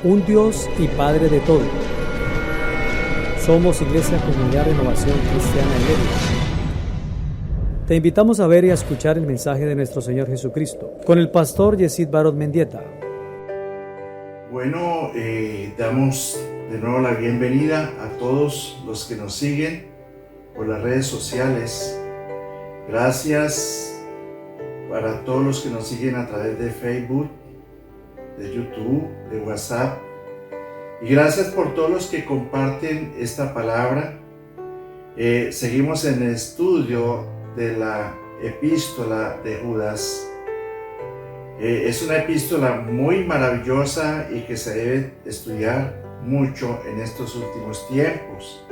un Dios y Padre de todo. Somos Iglesia Comunidad Renovación Cristiana Heredia. Te invitamos a ver y a escuchar el mensaje de nuestro Señor Jesucristo con el pastor Yesid Barot Mendieta. Bueno, damos de nuevo la bienvenida a todos los que nos siguen por las redes sociales. Gracias para todos los que nos siguen a través de Facebook, de YouTube, de WhatsApp. Y gracias por todos los que comparten esta palabra. Seguimos en el estudio de la epístola de Judas. Es una epístola muy maravillosa y que se debe estudiar mucho en estos últimos tiempos.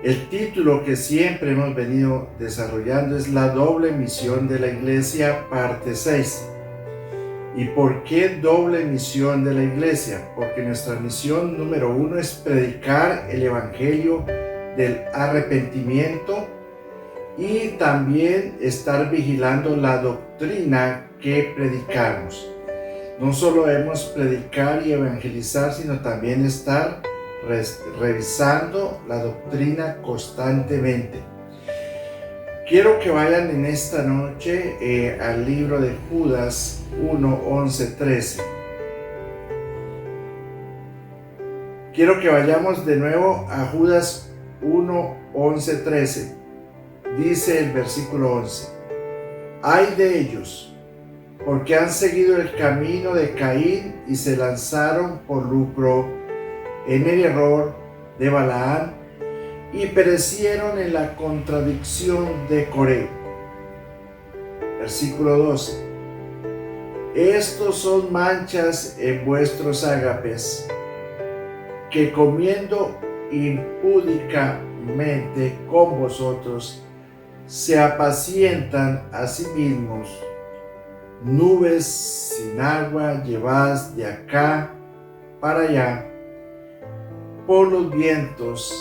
El título que siempre hemos venido desarrollando es La doble misión de la Iglesia, parte 6. ¿Y por qué doble misión de la Iglesia? Porque nuestra misión número 1 es predicar el Evangelio del arrepentimiento y también estar vigilando la doctrina que predicamos. No solo debemos predicar y evangelizar, sino también estar revisando la doctrina constantemente. Quiero que vayan en esta noche al libro de Judas 1, 11, 13. Quiero que vayamos de nuevo a Judas 1, 11, 13. Dice el versículo 11: Ay de ellos, porque han seguido el camino de Caín y se lanzaron por lucro en el error de Balaam y perecieron en la contradicción de Coré. Versículo 12: Estos son manchas en vuestros ágapes, que comiendo impúdicamente con vosotros, se apacientan a sí mismos. Nubes sin agua llevadas de acá para allá por los vientos,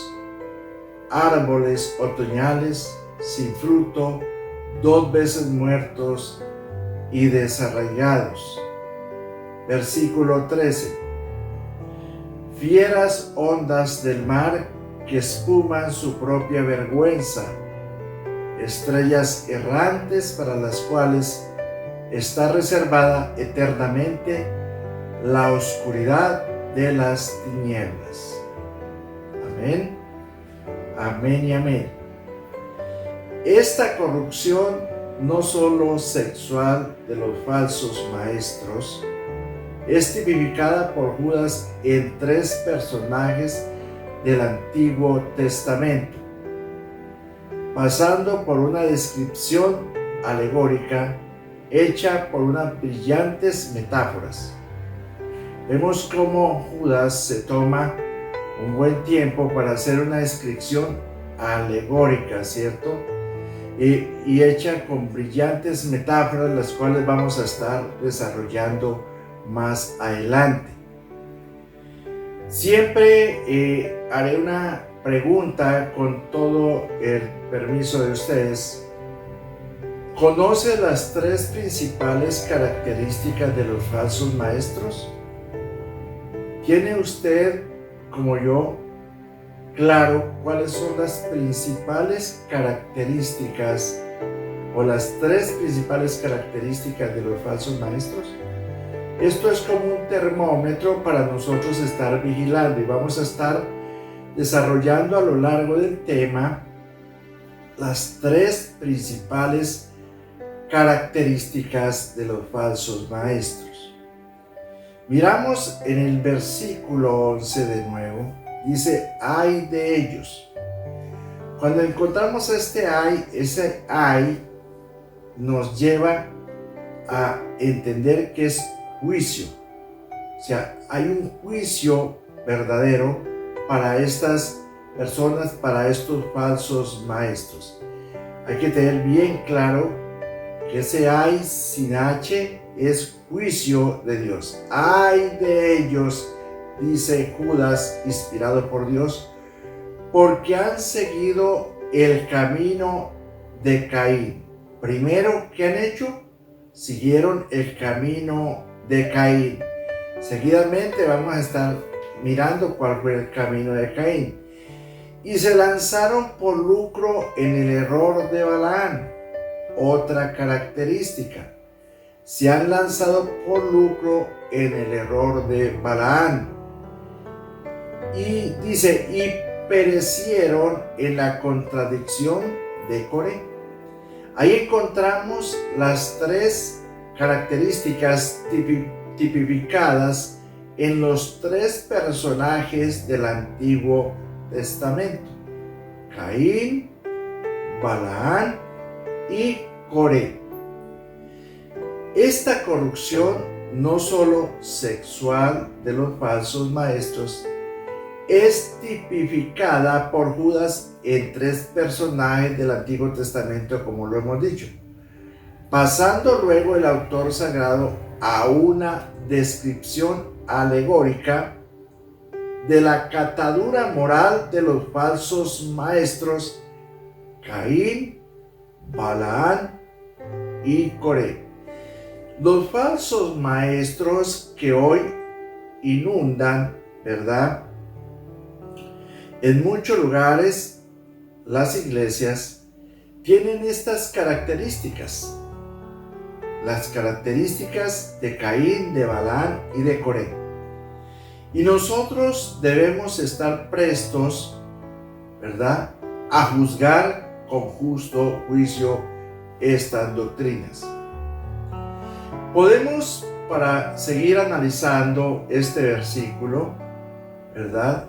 árboles otoñales sin fruto, 2 veces muertos y desarraigados. Versículo 13: Fieras ondas del mar que espuman su propia vergüenza, estrellas errantes para las cuales está reservada eternamente la oscuridad de las tinieblas. Amén, amén y amén. Esta corrupción, no solo sexual, de los falsos maestros, es tipificada por Judas en 3 personajes del Antiguo Testamento, pasando por una descripción alegórica hecha por unas brillantes metáforas. Vemos cómo Judas se toma un buen tiempo para hacer una descripción alegórica, ¿cierto? Y hecha con brillantes metáforas, las cuales vamos a estar desarrollando más adelante. Siempre haré una pregunta con todo el permiso de ustedes. ¿Conoce las 3 principales características de los falsos maestros? ¿Tiene usted, como yo, claro cuáles son las principales características o las 3 principales características de los falsos maestros? Esto es como un termómetro para nosotros estar vigilando, y vamos a estar desarrollando a lo largo del tema las 3 principales características de los falsos maestros. Miramos en el versículo 11 de nuevo. Dice: ay de ellos. Cuando encontramos ese ay nos lleva a entender que es juicio. O sea, hay un juicio verdadero para estas personas, para estos falsos maestros. Hay que tener bien claro que ese ay sin H es juicio de Dios. Ay de ellos, dice Judas, inspirado por Dios, porque han seguido el camino de Caín. Primero, ¿qué han hecho? Siguieron el camino de Caín. Seguidamente vamos a estar mirando cuál fue el camino de Caín. Y se lanzaron por lucro en el error de Balaam. Otra característica. Se han lanzado por lucro en el error de Balaam. Y dice, y perecieron en la contradicción de Coré. Ahí encontramos las tres características tipificadas en los tres personajes del Antiguo Testamento: Caín, Balaam y Coré. Esta corrupción, no solo sexual de los falsos maestros, es tipificada por Judas en tres personajes del Antiguo Testamento, como lo hemos dicho, pasando luego el autor sagrado a una descripción alegórica de la catadura moral de los falsos maestros Caín, Balaam y Coré. Los falsos maestros que hoy inundan, ¿verdad?, en muchos lugares las iglesias tienen estas características. Las características de Caín, de Balaam y de Coré. Y nosotros debemos estar prestos, ¿verdad?, a juzgar con justo juicio estas doctrinas. Podemos, para seguir analizando este versículo, ¿verdad?,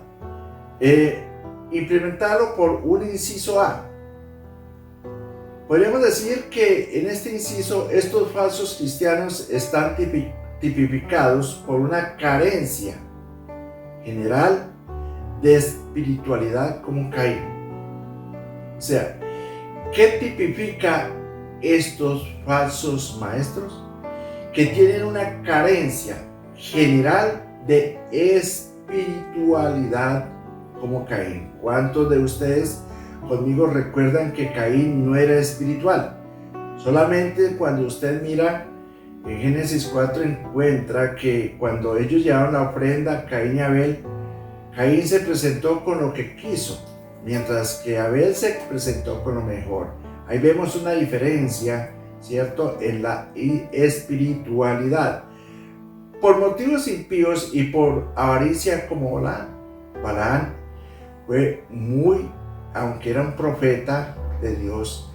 implementarlo por un inciso A. Podríamos decir que en este inciso estos falsos cristianos están tipificados por una carencia general de espiritualidad como Caín. O sea, ¿qué tipifica estos falsos maestros? Que tienen una carencia general de espiritualidad como Caín. ¿Cuántos de ustedes conmigo recuerdan que Caín no era espiritual? Solamente cuando usted mira en Génesis 4 encuentra que cuando ellos llevaron la ofrenda, Caín y Abel, Caín se presentó con lo que quiso, mientras que Abel se presentó con lo mejor. Ahí vemos una diferencia, ¿cierto?, en la espiritualidad. Por motivos impíos y por avaricia como Balaam fue muy, aunque era un profeta de Dios,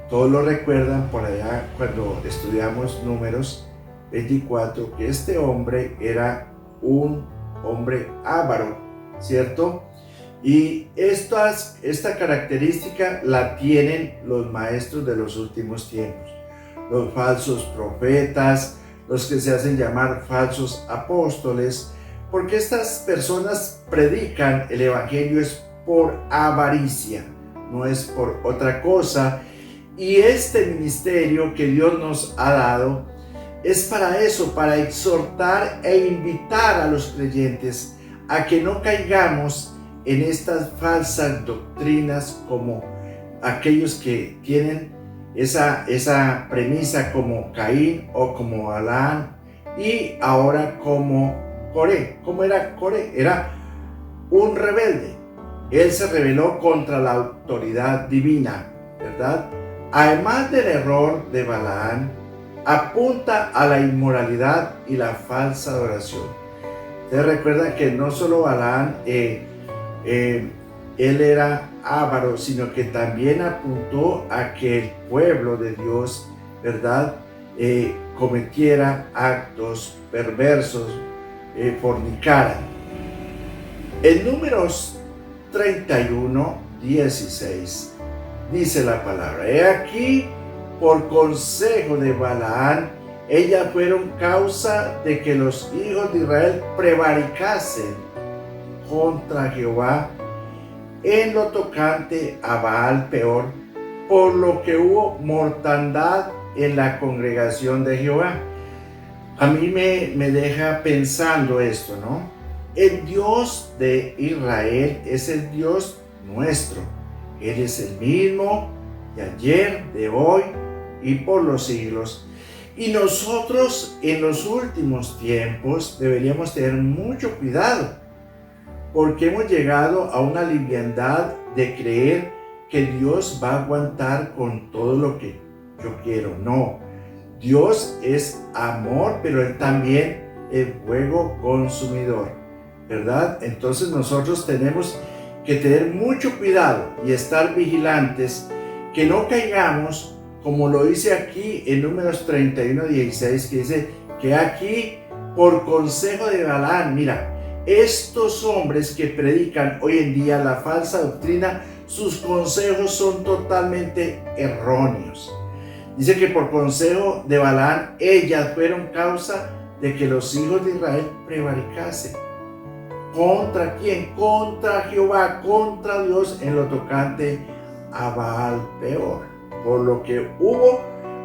todos lo recuerdan por allá cuando estudiamos Números 24, que este hombre era un hombre avaro, ¿cierto? Y esta característica la tienen los maestros de los últimos tiempos, los falsos profetas, los que se hacen llamar falsos apóstoles, porque estas personas predican el evangelio es por avaricia, no es por otra cosa. Y este ministerio que Dios nos ha dado es para eso, para exhortar e invitar a los creyentes a que no caigamos en estas falsas doctrinas como aquellos que tienen esa premisa como Caín o como Balaam y ahora como Coré. ¿Cómo era Coré? Era un rebelde. Él se rebeló contra la autoridad divina, ¿verdad? Además del error de Balaam, apunta a la inmoralidad y la falsa adoración. Ustedes recuerdan que no solo Balaam, él era avaro, sino que también apuntó a que el pueblo de Dios, ¿verdad?, cometiera actos perversos, fornicara. En Números 31:16 dice la palabra: he aquí, por consejo de Balaam, ellas fueron causa de que los hijos de Israel prevaricasen contra Jehová en lo tocante a Baal peor, por lo que hubo mortandad en la congregación de Jehová. A mí me deja pensando esto, ¿no? El Dios de Israel es el Dios nuestro. Él es el mismo de ayer, de hoy y por los siglos. Y nosotros en los últimos tiempos deberíamos tener mucho cuidado, porque hemos llegado a una liviandad de creer que Dios va a aguantar con todo lo que yo quiero. No, Dios es amor, pero Él también es fuego consumidor, ¿verdad? Entonces nosotros tenemos que tener mucho cuidado y estar vigilantes, que no caigamos, como lo dice aquí en Números 31:16, que dice que aquí por consejo de Balaam, mira, estos hombres que predican hoy en día la falsa doctrina, sus consejos son totalmente erróneos. Dice que por consejo de Balaam, ellas fueron causa de que los hijos de Israel prevaricasen. ¿Contra quién? Contra Jehová, contra Dios en lo tocante a Baal peor. Por lo que hubo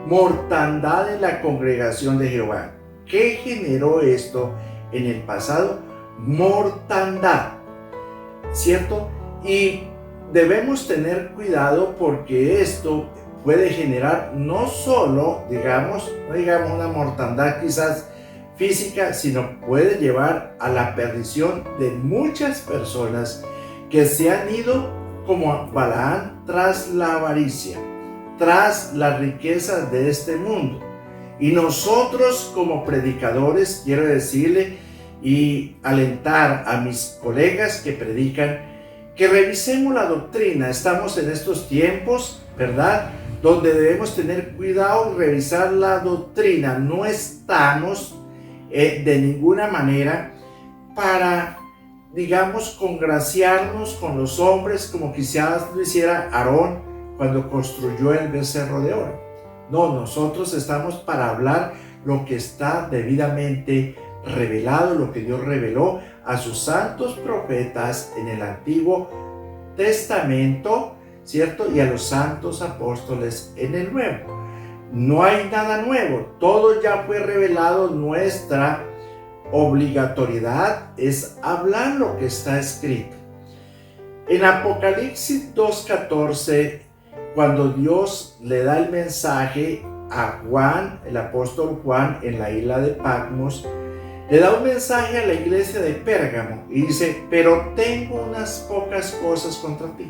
mortandad en la congregación de Jehová. ¿Qué generó esto en el pasado? Mortandad, ¿cierto? Y debemos tener cuidado porque esto puede generar no solo, no digamos una mortandad quizás física, sino puede llevar a la perdición de muchas personas que se han ido como Balaam tras la avaricia, tras las riquezas de este mundo. Y nosotros como predicadores, quiero decirle y alentar a mis colegas que predican, que revisemos la doctrina. Estamos en estos tiempos, ¿verdad?, donde debemos tener cuidado y revisar la doctrina. No estamos de ninguna manera para, digamos, congraciarnos con los hombres como quizás lo hiciera Aarón cuando construyó el becerro de oro. No, nosotros estamos para hablar lo que está debidamente revelado, lo que Dios reveló a sus santos profetas en el Antiguo Testamento, ¿cierto? Y a los santos apóstoles en el Nuevo. No hay nada nuevo, todo ya fue revelado. Nuestra obligatoriedad es hablar lo que está escrito. En Apocalipsis 2:14, cuando Dios le da el mensaje a Juan, el apóstol Juan, en la isla de Patmos, le da un mensaje a la iglesia de Pérgamo y dice: pero tengo unas pocas cosas contra ti.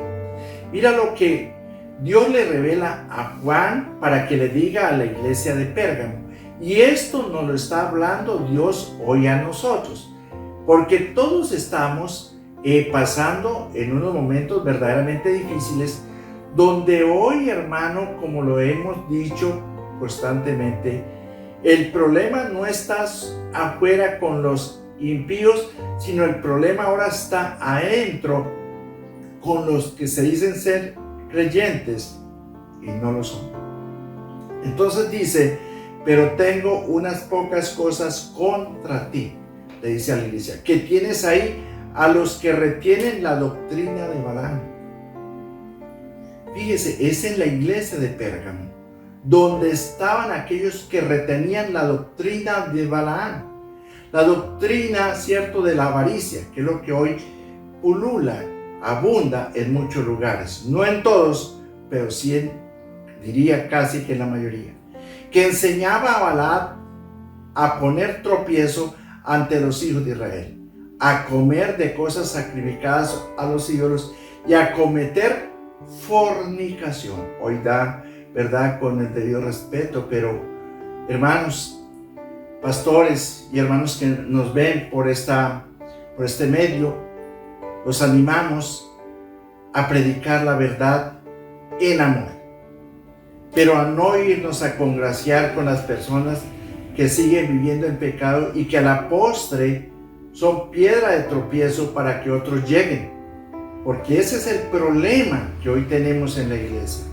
Mira lo que Dios le revela a Juan para que le diga a la iglesia de Pérgamo. Y esto nos lo está hablando Dios hoy a nosotros, porque todos estamos pasando en unos momentos verdaderamente difíciles, donde hoy, hermano, como lo hemos dicho constantemente, el problema no está afuera con los impíos, sino el problema ahora está adentro con los que se dicen ser creyentes y no lo son. Entonces dice: pero tengo unas pocas cosas contra ti, le dice a la iglesia, que tienes ahí a los que retienen la doctrina de Balaam. Fíjese, es en la iglesia de Pérgamo donde estaban aquellos que retenían la doctrina de Balaam, la doctrina, cierto, de la avaricia, que es lo que hoy pulula, abunda en muchos lugares, no en todos, pero sí diría casi que en la mayoría, que enseñaba a Balaam a poner tropiezo ante los hijos de Israel, a comer de cosas sacrificadas a los ídolos y a cometer fornicación. Hoy da, ¿verdad?, con el debido respeto, pero hermanos, pastores y hermanos que nos ven por este medio, los animamos a predicar la verdad en amor, pero a no irnos a congraciar con las personas que siguen viviendo en pecado y que a la postre son piedra de tropiezo para que otros lleguen, porque ese es el problema que hoy tenemos en la iglesia.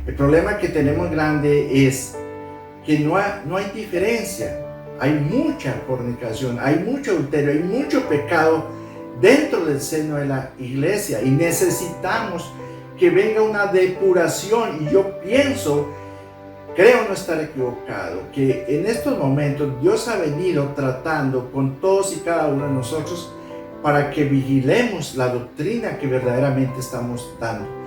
El problema que tenemos grande es que no hay diferencia, hay mucha fornicación, hay mucho adulterio, hay mucho pecado dentro del seno de la iglesia y necesitamos que venga una depuración. Y yo creo no estar equivocado, que en estos momentos Dios ha venido tratando con todos y cada uno de nosotros para que vigilemos la doctrina que verdaderamente estamos dando.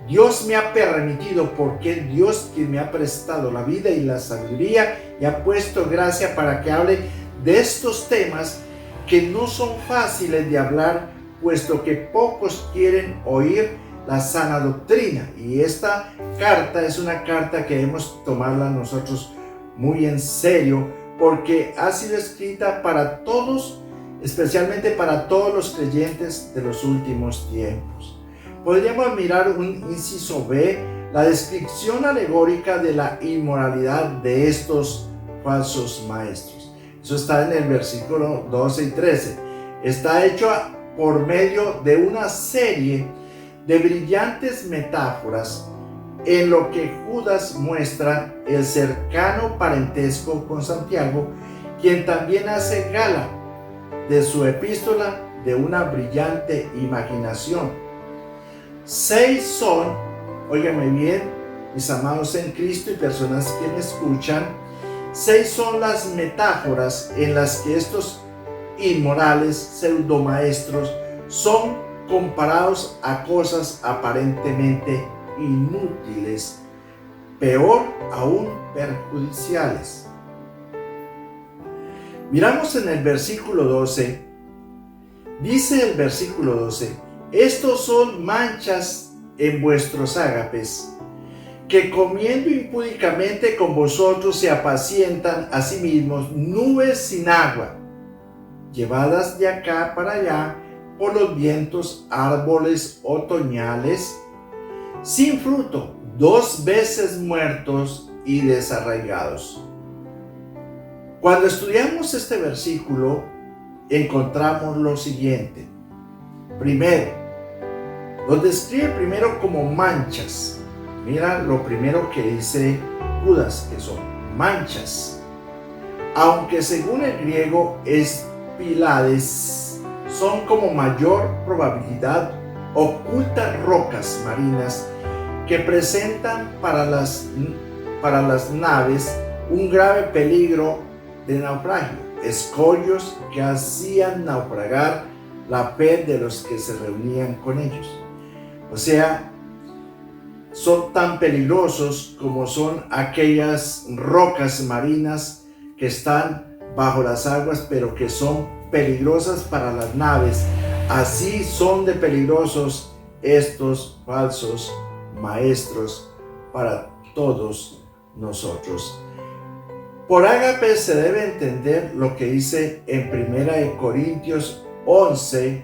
Dios me ha permitido, porque Dios quien me ha prestado la vida y la sabiduría y ha puesto gracia para que hable de estos temas que no son fáciles de hablar, puesto que pocos quieren oír la sana doctrina. Y esta carta es una carta que debemos tomarla nosotros muy en serio, porque ha sido escrita para todos, especialmente para todos los creyentes de los últimos tiempos. Podríamos mirar un inciso B, la descripción alegórica de la inmoralidad de estos falsos maestros. Eso está en el versículo 12 y 13. Está hecho por medio de una serie de brillantes metáforas en lo que Judas muestra el cercano parentesco con Santiago, quien también hace gala de su epístola de una brillante imaginación. 6 son, óigame bien, mis amados en Cristo y personas que me escuchan, 6 son las metáforas en las que estos inmorales pseudomaestros son comparados a cosas aparentemente inútiles, peor aún perjudiciales. Miramos en el versículo 12, dice el versículo 12, estos son manchas en vuestros ágapes, que comiendo impúdicamente con vosotros se apacientan a sí mismos nubes sin agua, llevadas de acá para allá por los vientos, árboles otoñales, sin fruto, 2 veces muertos y desarraigados. Cuando estudiamos este versículo, encontramos lo siguiente. Primero, los describe primero como manchas. Mira lo primero que dice Judas, que son manchas. Aunque según el griego es pilades, son como mayor probabilidad ocultas rocas marinas que presentan para las naves un grave peligro de naufragio, escollos que hacían naufragar la fe de los que se reunían con ellos. O sea, son tan peligrosos como son aquellas rocas marinas que están bajo las aguas, pero que son peligrosas para las naves. Así son de peligrosos estos falsos maestros para todos nosotros. Por ágape se debe entender lo que dice en 1 Corintios 11,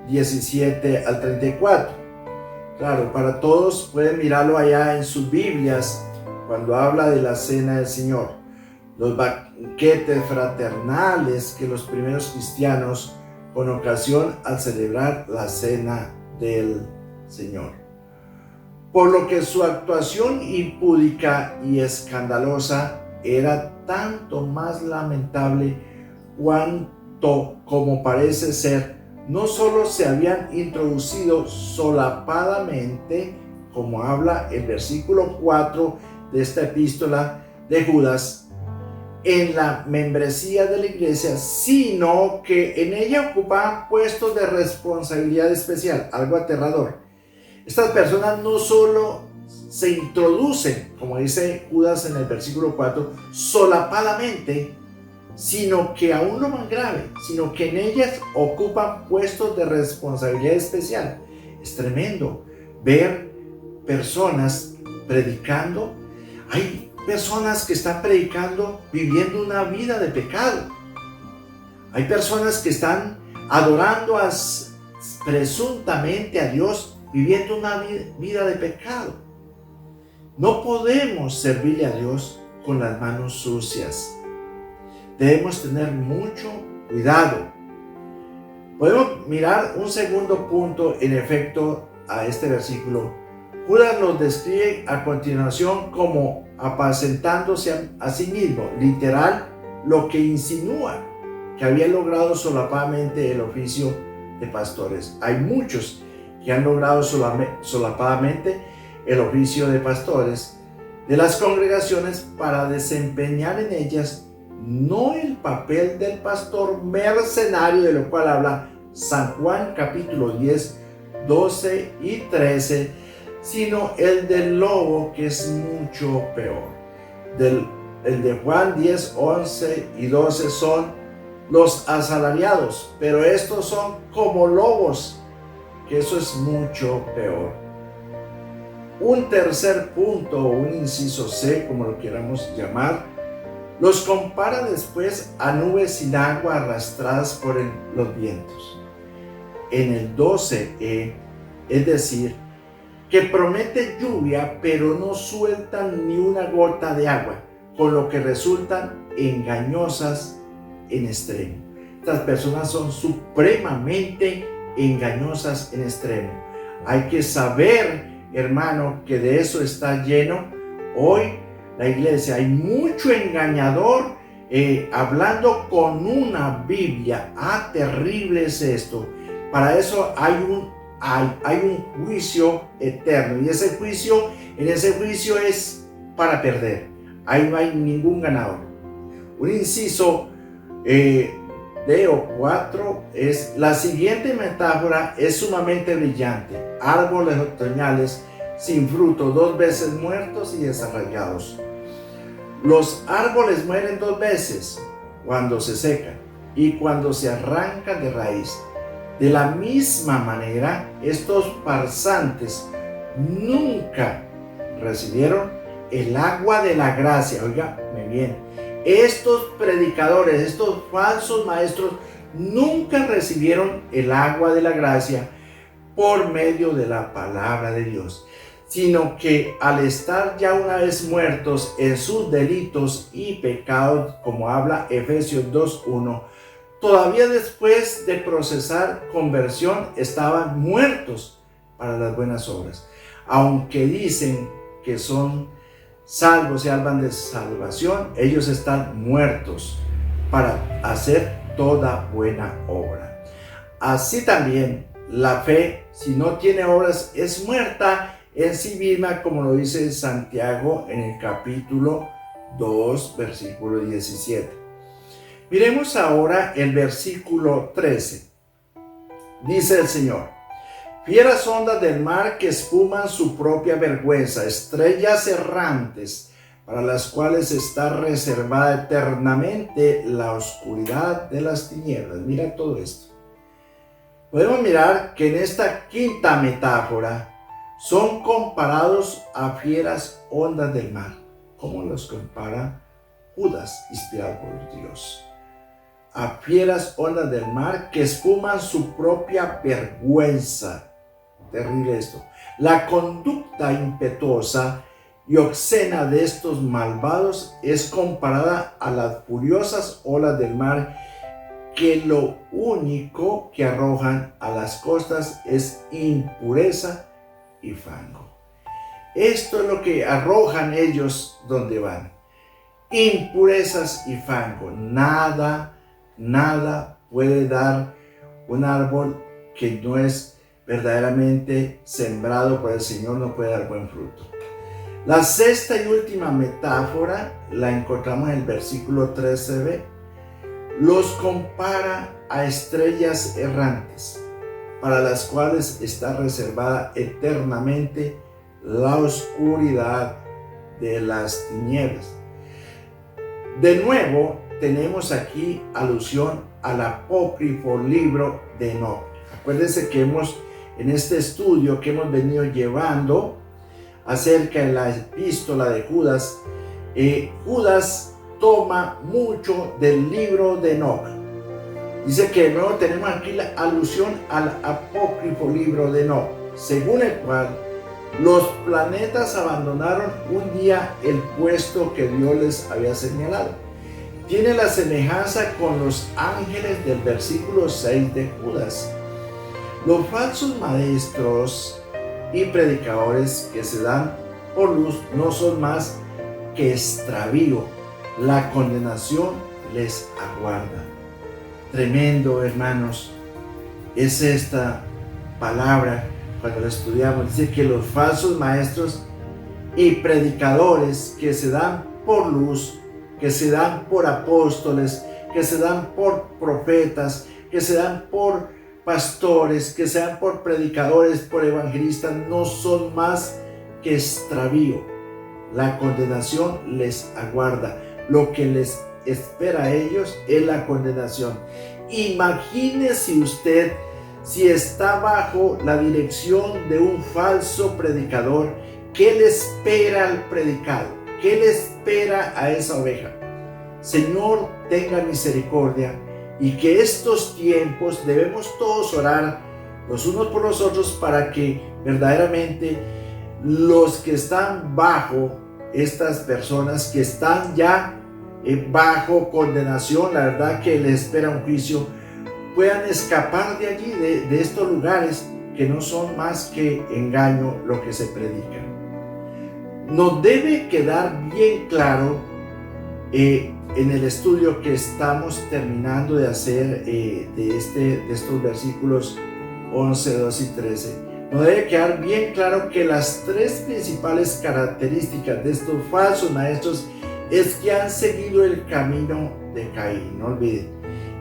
17 al 34. Claro, para todos pueden mirarlo allá en sus Biblias cuando habla de la cena del Señor. Los banquetes fraternales que los primeros cristianos con ocasión al celebrar la cena del Señor. Por lo que su actuación impúdica y escandalosa era tanto más lamentable cuanto, como parece ser, no solo se habían introducido solapadamente, como habla el versículo 4 de esta epístola de Judas, en la membresía de la iglesia, sino que en ella ocupaban puestos de responsabilidad especial, algo aterrador. Estas personas no solo se introducen, como dice Judas en el versículo 4, solapadamente, sino que aún lo más grave, sino que en ellas ocupan puestos de responsabilidad especial. Es tremendo ver personas predicando. Hay personas que están predicando viviendo una vida de pecado. Hay personas que están adorando presuntamente a Dios viviendo una vida de pecado. No podemos servirle a Dios con las manos sucias. Debemos tener mucho cuidado. Podemos mirar un segundo punto en efecto a este versículo. Judas los describe a continuación como apacentándose a sí mismo, literal, lo que insinúa que había logrado solapadamente el oficio de pastores. Hay muchos que han logrado solapadamente el oficio de pastores de las congregaciones para desempeñar en ellas no el papel del pastor mercenario, de lo cual habla San Juan capítulo 10, 12 y 13, sino el del lobo, que es mucho peor, del el de Juan 10, 11 y 12 son los asalariados, pero estos son como lobos, que eso es mucho peor. Un tercer punto, o un inciso C, como lo queramos llamar, los compara después a nubes sin agua arrastradas por los vientos. En el 12E, es decir, que promete lluvia, pero no sueltan ni una gota de agua, con lo que resultan engañosas en extremo. Estas personas son supremamente engañosas en extremo. Hay que saber, hermano, que de eso está lleno hoy la iglesia. Hay mucho engañador hablando con una Biblia. Terrible es esto. Para eso hay un juicio eterno, y en ese juicio es para perder. Ahí no hay ningún ganador. Un inciso D o 4 es: la siguiente metáfora es sumamente brillante. Árboles otoñales sin fruto, 2 veces muertos y desarraigados. Los árboles mueren 2 veces, cuando se secan y cuando se arrancan de raíz. De la misma manera, estos farsantes nunca recibieron el agua de la gracia. Óigame bien, estos predicadores, estos falsos maestros, nunca recibieron el agua de la gracia por medio de la palabra de Dios, sino que al estar ya una vez muertos en sus delitos y pecados, como habla Efesios 2:1, todavía después de procesar conversión estaban muertos para las buenas obras. Aunque dicen que son salvos y hablan de salvación, ellos están muertos para hacer toda buena obra. Así también la fe, si no tiene obras, es muerta en sí misma, como lo dice Santiago en el capítulo 2, versículo 17. Miremos ahora el versículo 13. Dice el Señor: fieras ondas del mar que espuman su propia vergüenza, estrellas errantes, para las cuales está reservada eternamente la oscuridad de las tinieblas. Mira todo esto. Podemos mirar que en esta quinta metáfora son comparados a fieras ondas del mar. ¿Cómo los compara Judas, inspirado por Dios? A fieras ondas del mar que espuman su propia vergüenza. Terrible esto. La conducta impetuosa y obscena de estos malvados es comparada a las furiosas olas del mar, que lo único que arrojan a las costas es impureza y fango. Esto es lo que arrojan ellos donde van: impurezas y fango. Nada puede dar un árbol que no es verdaderamente sembrado por el Señor, no puede dar buen fruto. La sexta y última metáfora la encontramos en el versículo 13b. Los compara a estrellas errantes, para las cuales está reservada eternamente la oscuridad de las tinieblas. De nuevo, tenemos aquí alusión al apócrifo libro de Enoc. Acuérdense que en este estudio que hemos venido llevando acerca de la epístola de Judas, Judas toma mucho del libro de Enoc. Dice que de nuevo tenemos aquí la alusión al apócrifo libro de Enoc, según el cual los planetas abandonaron un día el puesto que Dios les había señalado. Tiene la semejanza con los ángeles del versículo 6 de Judas. Los falsos maestros y predicadores que se dan por luz no son más que extravío. La condenación les aguarda. Tremendo, hermanos, es esta palabra cuando la estudiamos. Dice que los falsos maestros y predicadores que se dan por luz, que se dan por apóstoles, que se dan por profetas, que se dan por pastores, que se dan por predicadores, por evangelistas, no son más que extravío. La condenación les aguarda. lo que les espera a ellos es la condenación. Imagínese usted si está bajo la dirección de un falso predicador. ¿Qué le espera al predicado? ¿Qué le espera a esa oveja? Señor, tenga misericordia, y que estos tiempos debemos todos orar los unos por los otros para que verdaderamente los que están bajo, estas personas que están ya bajo condenación, la verdad que les espera un juicio, puedan escapar de allí, de estos lugares que no son más que engaño lo que se predica. Nos debe quedar bien claro en el estudio que estamos terminando de hacer de estos versículos 11, 12 y 13. Nos debe quedar bien claro que las tres principales características de estos falsos maestros es que han seguido el camino de Caín, no olviden,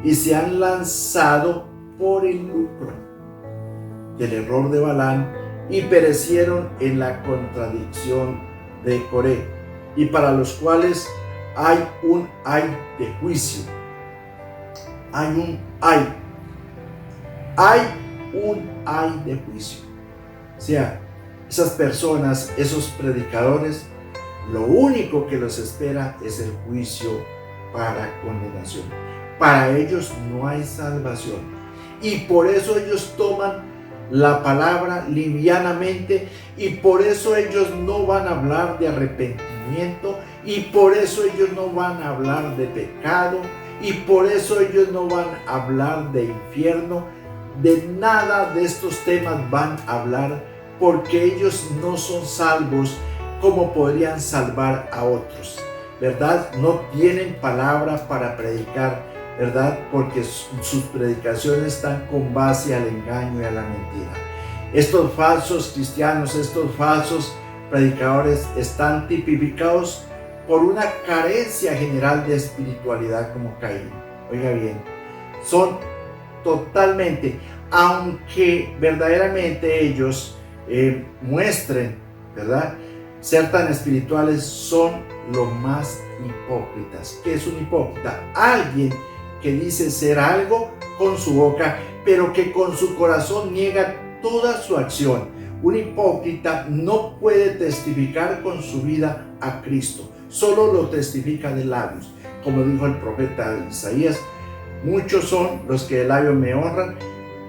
y se han lanzado por el lucro del error de Balaam y perecieron en la contradicción de Coré, y para los cuales hay un ay de juicio. Hay un ay de juicio. O sea, esas personas, esos predicadores, lo único que los espera es el juicio para condenación. Para ellos no hay salvación, y por eso ellos toman la palabra livianamente, y por eso ellos no van a hablar de arrepentimiento, y por eso ellos no van a hablar de pecado, y por eso ellos no van a hablar de infierno. De nada de estos temas van a hablar, porque ellos no son salvos como podrían salvar a otros, ¿verdad? No tienen palabra para predicar, ¿verdad? Porque sus predicaciones están con base al engaño y a la mentira. Estos falsos cristianos, estos falsos predicadores están tipificados por una carencia general de espiritualidad como Caín. Oiga bien, son totalmente, aunque verdaderamente ellos muestren, ¿verdad?, ser tan espirituales, son lo más hipócritas. ¿Qué es un hipócrita? Alguien que dice ser algo con su boca, pero que con su corazón niega toda su acción. Un hipócrita no puede testificar con su vida a Cristo, solo lo testifica de labios. Como dijo el profeta Isaías, muchos son los que de labios me honran,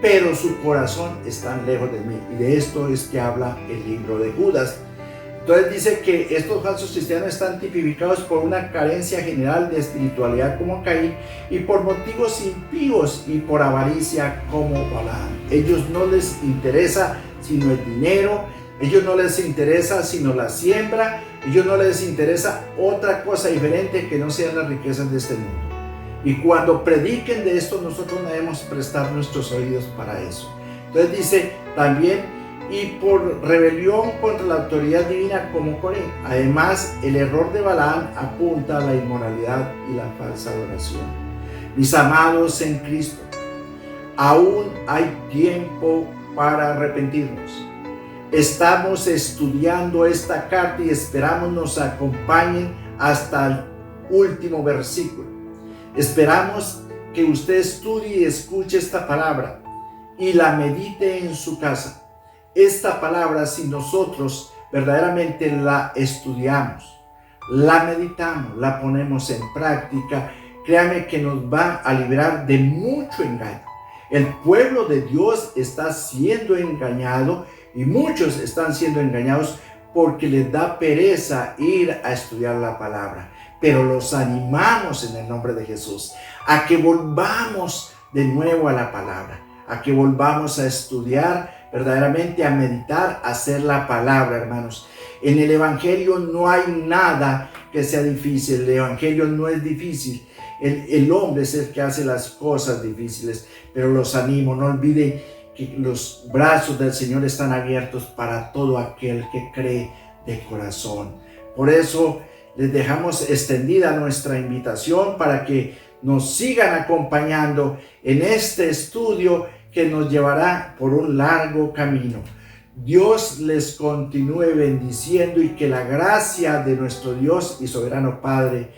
pero su corazón está lejos de mí. Y de esto es que habla el libro de Judas. Entonces dice que estos falsos cristianos están tipificados por una carencia general de espiritualidad como Caín, y por motivos impíos y por avaricia como Balaam. Ellos no les interesa sino el dinero, ellos no les interesa sino la siembra, ellos no les interesa otra cosa diferente que no sean las riquezas de este mundo. Y cuando prediquen de esto, nosotros debemos prestar nuestros oídos para eso. Entonces dice también, y por rebelión contra la autoridad divina como Coré. Además, el error de Balaam apunta a la inmoralidad y la falsa adoración. Mis amados en Cristo, aún hay tiempo para arrepentirnos. Estamos estudiando esta carta y esperamos nos acompañen hasta el último versículo. Esperamos que usted estudie y escuche esta palabra y la medite en su casa. Esta palabra, si nosotros verdaderamente la estudiamos, la meditamos, la ponemos en práctica, créame que nos va a librar de mucho engaño. El pueblo de Dios está siendo engañado, y muchos están siendo engañados porque les da pereza ir a estudiar la palabra. Pero los animamos en el nombre de Jesús a que volvamos de nuevo a la palabra, a que volvamos a estudiar verdaderamente, a meditar, a hacer la palabra, hermanos. En el Evangelio no hay nada que sea difícil. El Evangelio no es difícil. El hombre es el que hace las cosas difíciles, pero los animo, no olviden que los brazos del Señor están abiertos para todo aquel que cree de corazón. Por eso les dejamos extendida nuestra invitación para que nos sigan acompañando en este estudio que nos llevará por un largo camino. Dios les continúe bendiciendo, y que la gracia de nuestro Dios y soberano Padre,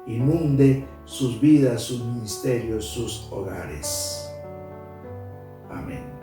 inunde sus vidas, sus ministerios, sus hogares. Amén.